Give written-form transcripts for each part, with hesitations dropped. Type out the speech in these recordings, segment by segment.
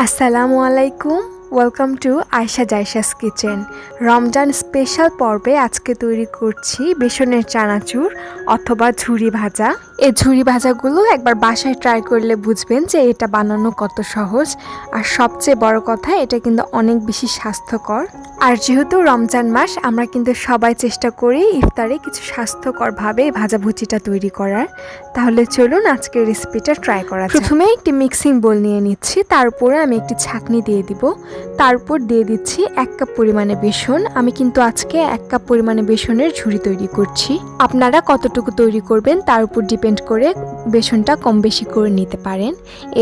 আসসালামু আলাইকুম, welcome to Ayesha Jaisha's kitchen. Ramzan special পর্বে আজকে তৈরি করছি বেসনের চানাচুর অথবা ঝুরি ভাজা। এই ঝুরি ভাজাগুলো একবার বাসায় ট্রাই করলে বুঝবেন যে এটা বানানো কত সহজ, আর সবচেয়ে বড় কথা এটা কিন্তু অনেক বেশি স্বাস্থ্যকর। আর যেহেতু রমজান মাস, আমরা কিন্তু সবাই চেষ্টা করি ইফতারে কিছু স্বাস্থ্যকরভাবে ভাজাভুজিটা তৈরি করার। তাহলে চলুন আজকের রেসিপিটা ট্রাই করা যাক। প্রথমে একটি মিক্সিং বোল নিয়ে নিচ্ছি, তার উপরে আমি একটি ছাঁকনি দিয়ে দিব। তার উপর দিয়ে দিচ্ছি 1 কাপ পরিমাণে বেসন। আমি কিন্তু আজকে 1 কাপ পরিমাণে বেসনের ঝুরি তৈরি করছি। আপনারা কতটুকু তৈরি করবেন তার উপর ডিপেন্ড করে বেসনটা কম বেশি করে নিতে পারেন।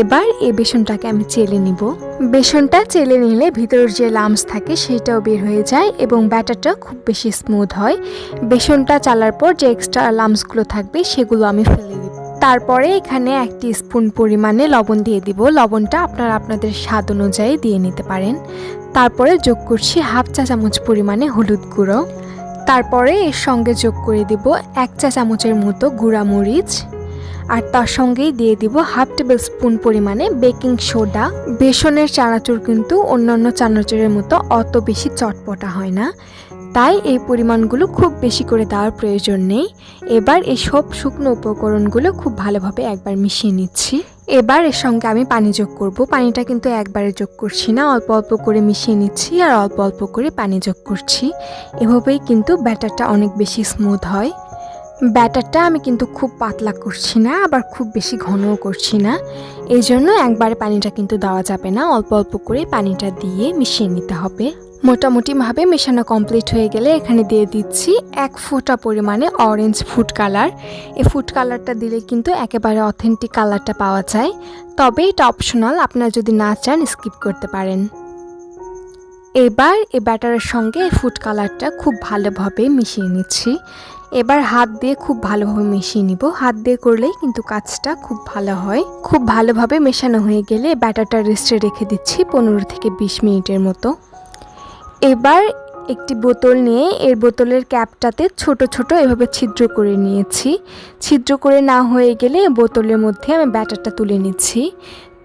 এবার এই বেসনটাকে আমি চেলে নিব। বেসনটা চেলে নিলে ভিতরের যে লামস থাকে সেটাও বের হয়ে যায় এবং ব্যাটারটা খুব বেশি স্মুথ হয়। বেসনটা চালার পর যে এক্সট্রা লামসগুলো থাকবে সেগুলো আমি ফেলে দিব। তারপরে এখানে 1 টিস্পুন পরিমাণে লবণ দিয়ে দিব। লবণটা আপনারা আপনাদের স্বাদ অনুযায়ী দিয়ে নিতে পারেন। তারপরে যোগ করছি 1/2 চা চামচ পরিমাণে হলুদ গুঁড়ো। তারপরে এর সঙ্গে যোগ করে দিব 1 চা চামচের মতো গুঁড়া মরিচ, আর তার সঙ্গেই দিয়ে দিব 1/2 টেবিল স্পুন পরিমাণে বেকিং সোডা। বেসনের চানাচুর কিন্তু অন্যান্য চানাচুরের মতো অত বেশি চটপটা হয় না, তাই এই পরিমাণগুলো খুব বেশি করে দেওয়ার প্রয়োজন নেই। এবার এই সব শুকনো উপকরণগুলো খুব ভালোভাবে একবার মিশিয়ে নিচ্ছি। এবার এর সঙ্গে আমি পানি যোগ করব। পানিটা কিন্তু একবারে যোগ করছি না, অল্প অল্প করে মিশিয়ে নিচ্ছি আর অল্প অল্প করে পানি যোগ করছি। এভাবেই কিন্তু ব্যাটারটা অনেক বেশি স্মুথ হয়। ব্যাটারটা আমি কিন্তু খুব পাতলা করছি না, আবার খুব বেশি ঘনও করছি না। এই জন্য একবারে পানিটা কিন্তু দেওয়া যাবে না, অল্প অল্প করে পানিটা দিয়ে মিশিয়ে নিতে হবে। মোটামুটিভাবে মেশানো কমপ্লিট হয়ে গেলে এখানে দিয়ে দিচ্ছি 1 ফোঁটা পরিমাণে অরেঞ্জ ফুড কালার। এই ফুড কালারটা দিলে কিন্তু একেবারে অথেন্টিক কালারটা পাওয়া যায়, তবে এটা অপশনাল, আপনারা যদি না চান স্কিপ করতে পারেন। এবার এই ব্যাটারের সঙ্গে ফুড কালারটা খুব ভালোভাবে মিশিয়ে নিচ্ছি। এবার হাত দিয়ে খুব ভালোভাবে মিশিয়ে নিব। হাত দিয়ে করলেই কিন্তু কাজটা খুব ভালো হয়। খুব ভালোভাবে মেশানো হয়ে গেলে ব্যাটারটা রেস্টে রেখে দিচ্ছি 15 থেকে 20 মিনিটের মতো। এবার একটি বোতল নিয়ে এর বোতলের ক্যাপটাতে ছোট ছোট এভাবে ছিদ্র করে নিয়েছি। ছিদ্র করে না হয়ে গেলে বোতলের মধ্যে আমি ব্যাটারটা তুলে নিচ্ছি।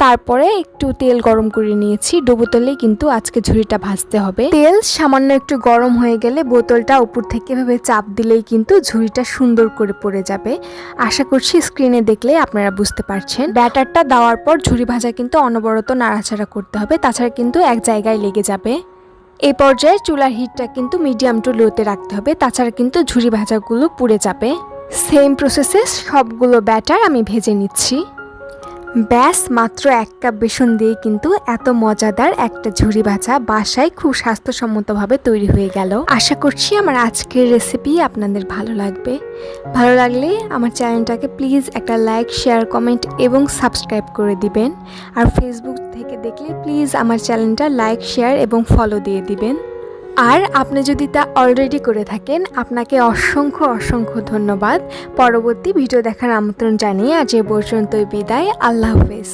তারপরে একটু তেল গরম করে নিয়েছি। ডুবো তেলেই কিন্তু আজকে ঝুরিটা ভাজতে হবে। তেল সামান্য একটু গরম হয়ে গেলে বোতলটা উপর থেকে এভাবে চাপ দিলেই কিন্তু ঝুরিটা সুন্দর করে পড়ে যাবে। আশা করছি স্ক্রিনে দেখলেই আপনারা বুঝতে পারছেন। ব্যাটারটা দেওয়ার পর ঝুরি ভাজা কিন্তু অনবরত নাড়াচাড়া করতে হবে, তাছাড়া কিন্তু এক জায়গায় লেগে যাবে। এই পর্যায়ে চুলার হিটটা কিন্তু মিডিয়াম টু লোতে রাখতে হবে, তাছাড়া কিন্তু ঝুরি ভাজাগুলো পুড়ে যাবে। সেম প্রসেসে সবগুলো ব্যাটার আমি ভেজে নিচ্ছি। ব্যাস মাত্র 1 কাপ বেসন দিয়ে কিন্তু এত মজাদার একটা ঝুরি ভাজা বাসায় খুব স্বাস্থ্যসম্মতভাবে তৈরি হয়ে গেল। আশা করছি আমার আজকের রেসিপি আপনাদের ভালো লাগবে। ভালো লাগলে আমার চ্যানেলটাকে প্লিজ একটা লাইক, শেয়ার, কমেন্ট এবং সাবস্ক্রাইব করে দিবেন। আর ফেসবুক থেকে দেখলে প্লিজ আমার চ্যানেলটা লাইক, শেয়ার এবং ফলো দিয়ে দিবেন। আর আপনি যদি তা অলরেডি করে থাকেন, আপনাকে অসংখ্য অসংখ্য ধন্যবাদ। পরবর্তী ভিডিও দেখার আমন্ত্রণ জানিয়ে আজ এ পর্যন্তই বিদায়। আল্লাহ হাফেজ।